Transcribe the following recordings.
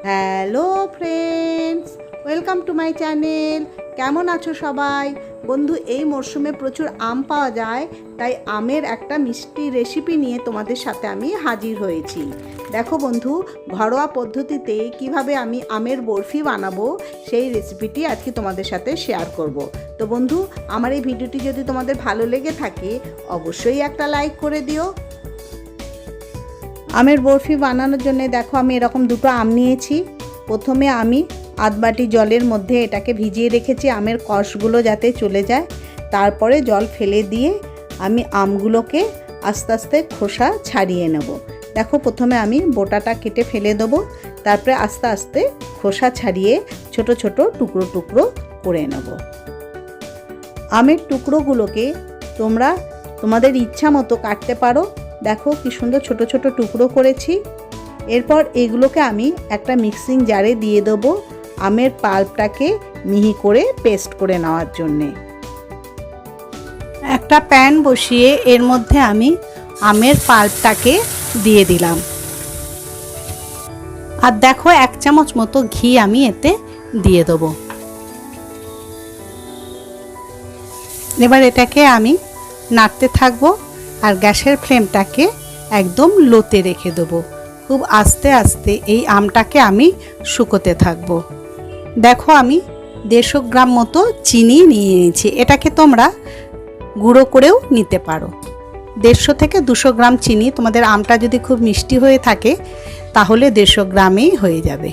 Hello friends, welcome to my channel. কেমন আছো সবাই? বন্ধু, এই মরশুমে প্রচুর আম পাওয়া যায়, তাই আমের একটা মিষ্টি রেসিপি নিয়ে তোমাদের সাথে আমি হাজির হয়েছি। দেখো বন্ধু, ঘরোয়া পদ্ধতিতে কিভাবে আমি আমের বরফি বানাবো সেই রেসিপিটি আজকে তোমাদের সাথে শেয়ার করব। তো বন্ধু, আমার এই ভিডিওটি যদি তোমাদের ভালো লেগে থাকে অবশ্যই একটা লাইক করে দিও। আমের বরফি বানানোর জন্য দেখো আমি এরকম দুটো আম নিয়েছি। প্রথমে আমি আধ বাটি জলের মধ্যে এটাকে ভিজিয়ে রেখেছি আমের কষগুলো যাতে চলে যায়। তারপরে জল ফেলে দিয়ে আমি আমগুলোকে আস্তে আস্তে খোসা ছাড়িয়ে নেব। দেখো প্রথমে আমি বোটাটা কেটে ফেলে দেবো, তারপরে আস্তে আস্তে খোসা ছাড়িয়ে ছোট ছোট টুকরো টুকরো করে নেব। আমের টুকরোগুলোকে তোমরা তোমাদের ইচ্ছা মতো কাটতে পারো। দেখো কি সুন্দর ছোট ছোট টুকরো করেছি। এরপর এগুলোকে আমি একটা মিক্সিং জারে দিয়ে দেবো আমের পাল্পটাকে মিহি করে পেস্ট করে নেওয়ার জন্যে। একটা প্যান বসিয়ে এর মধ্যে আমি আমের পাল্পটাকে দিয়ে দিলাম। আর দেখো 1 চামচ মতো ঘি আমি এতে দিয়ে দেবো। এবার এটাকে আমি নাড়তে থাকবো আর গ্যাসের ফ্লেমটাকে একদম লোতে রেখে দেবো। খুব আস্তে আস্তে এই আমটাকে আমি শুকোতে থাকবো। দেখো আমি 150 গ্রাম মতো চিনি নিয়ে নিয়েছি। এটাকে তোমরা গুঁড়ো করেও নিতে পারো। 150 থেকে 200 গ্রাম চিনি, তোমাদের আমটা যদি খুব মিষ্টি হয়ে থাকে তাহলে 150 গ্রামেই হয়ে যাবে।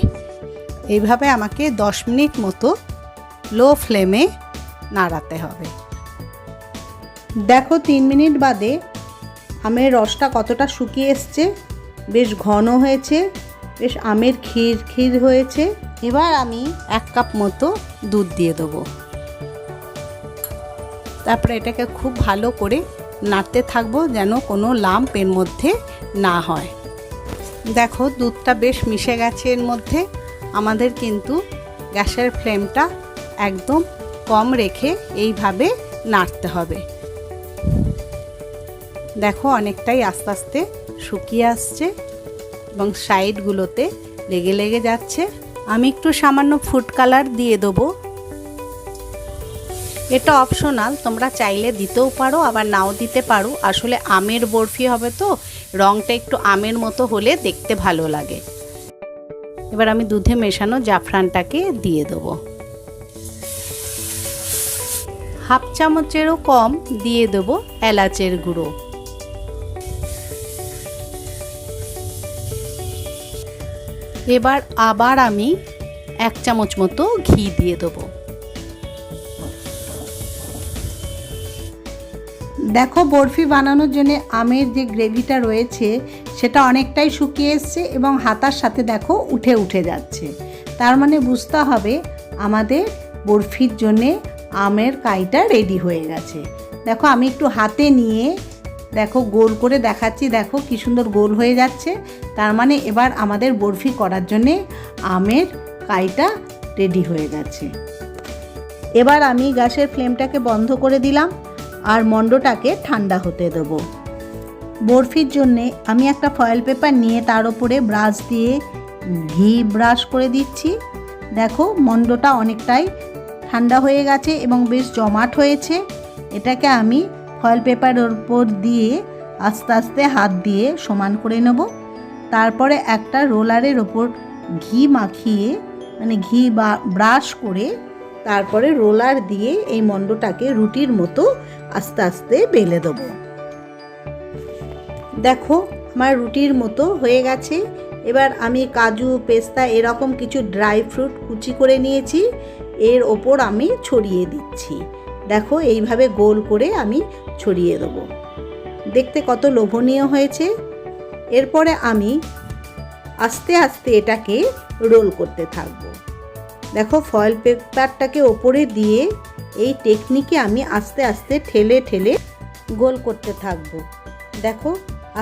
এইভাবে আমাকে 10 মিনিট মতো লো ফ্লেমে নাড়াতে হবে। দেখো 3 মিনিট বাদে আমের রসটা কতটা শুকিয়ে এসছে, বেশ ঘন হয়েছে, বেশ আমের ক্ষীর ক্ষীর হয়েছে। এবার আমি 1 কাপ মতো দুধ দিয়ে দেবো। তারপরে এটাকে খুব ভালো করে নাড়তে থাকবো যেন কোনো লাম্প এর মধ্যে না হয়। দেখো দুধটা বেশ মিশে গেছে এর মধ্যে। আমাদের কিন্তু গ্যাসের ফ্লেমটা একদম কম রেখে এইভাবে নাড়তে হবে। দেখো অনেকটাই আস্তে আস্তে শুকিয়ে আসছে এবং সাইডগুলোতে লেগে লেগে যাচ্ছে। আমি একটু সামান্য ফুড কালার দিয়ে দেবো। এটা অপশনাল, তোমরা চাইলে দিতেও পারো আবার নাও দিতে পারো। আসলে আমের বরফি হবে তো রঙটা একটু আমের মতো হলে দেখতে ভালো লাগে। এবার আমি দুধে মেশানো জাফরানটাকে দিয়ে দেবো। 1/2 চামচেরও কম দিয়ে দেবো এলাচের গুঁড়ো। এবার আবার আমি 1 চামচ মতো ঘি দিয়ে দেবো। দেখো বরফি বানানোর জন্য আমের যে গ্রেভিটা রয়েছে সেটা অনেকটাই শুকিয়ে এসছে এবং হাতার সাথে দেখো উঠে উঠে যাচ্ছে। তার মানে বুঝতে হবে আমাদের বরফির জন্যে আমের কাইটা রেডি হয়ে গেছে। দেখো আমি একটু হাতে নিয়ে দেখো গোল করে দেখাচ্ছি, দেখো কি সুন্দর গোল হয়ে যাচ্ছে। তার মানে এবার আমাদের বরফি করার জন্যে আমের কাইটা রেডি হয়ে গেছে। এবার আমি গ্যাসের ফ্লেমটাকে বন্ধ করে দিলাম আর মণ্ডটাকে ঠান্ডা হতে দেবো। বরফির জন্যে আমি একটা ফয়েল পেপার নিয়ে তার উপরে ব্রাশ দিয়ে ঘি ব্রাশ করে দিচ্ছি। দেখো মণ্ডটা অনেকটাই ঠান্ডা হয়ে গেছে এবং বেশ জমাট হয়েছে। এটাকে আমি ফয়েল পেপারের উপর দিয়ে আস্তে আস্তে হাত দিয়ে সমান করে নেব। তারপরে একটা রোলারের ওপর ঘি মাখিয়ে মানে ঘি বা ব্রাশ করে তারপরে রোলার দিয়ে এই মণ্ডটাকে রুটির মতো আস্তে আস্তে বেলে দেবো। দেখো আমার রুটির মতো হয়ে গেছে। এবার আমি কাজু পেস্তা এরকম কিছু ড্রাই ফ্রুট কুচি করে নিয়েছি, এর ওপর আমি ছড়িয়ে দিচ্ছি। দেখো এইভাবে গোল করে আমি ছড়িয়ে দেবো। দেখতে কত লোভনীয় হয়েছে। এরপরে আমি আস্তে আস্তে এটাকে রোল করতে থাকবো। দেখো ফয়েল পেপারটাকে ওপরে দিয়ে এই টেকনিকে আমি আস্তে আস্তে ঠেলে ঠেলে গোল করতে থাকবো। দেখো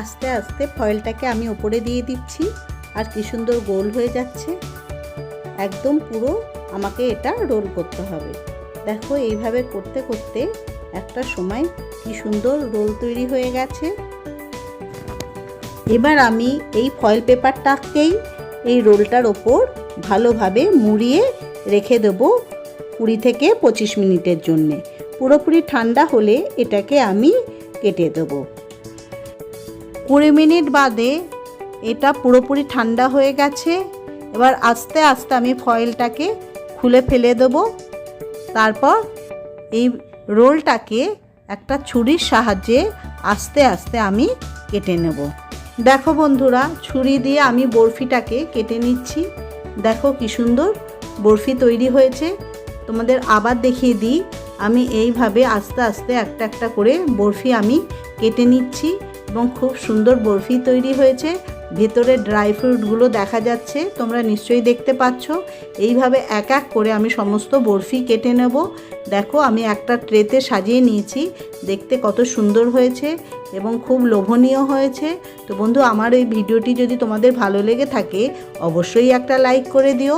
আস্তে আস্তে ফয়েলটাকে আমি ওপরে দিয়ে দিচ্ছি আর কি সুন্দর গোল হয়ে যাচ্ছে। একদম পুরো আমাকে এটা রোল করতে হবে। দেখো এইভাবে করতে করতে একটা সময় কি সুন্দর রোল তৈরি হয়ে গেছে। এবার আমি এই ফয়েল পেপারটাকেই এই রোলটার ওপর ভালোভাবে মুড়িয়ে রেখে দেবো 20 থেকে 25 মিনিটের জন্যে। পুরোপুরি ঠান্ডা হলে এটাকে আমি কেটে দেবো। 20 মিনিট বাদে এটা পুরোপুরি ঠান্ডা হয়ে গেছে। এবার আস্তে আস্তে আমি ফয়েলটাকে খুলে ফেলে দেবো। তারপর এই রোলটাকে একটা ছুরির সাহায্যে আস্তে আস্তে আমি কেটে নেব। দেখো বন্ধুরা, ছুরি দিয়ে আমি বরফিটাকে কেটে নিচ্ছি। দেখো কি সুন্দর বরফি তৈরি হয়েছে। তোমাদের আবার দেখিয়ে দিই, আমি এইভাবে আস্তে আস্তে একটা একটা করে বরফি আমি কেটে নিচ্ছি এবং খুব সুন্দর বরফি তৈরি হয়েছে। ভেতরে ড্রাই ফ্রুটগুলো দেখা যাচ্ছে, তোমরা নিশ্চয়ই দেখতে পাচ্ছ। এইভাবে এক এক করে আমি সমস্ত বরফি কেটে নেব। দেখো আমি একটা ট্রেতে সাজিয়ে নিয়েছি, দেখতে কত সুন্দর হয়েছে এবং খুব লোভনীয় হয়েছে। তো বন্ধু, আমার এই ভিডিওটি যদি তোমাদের ভালো লেগে থাকে অবশ্যই একটা লাইক করে দিও।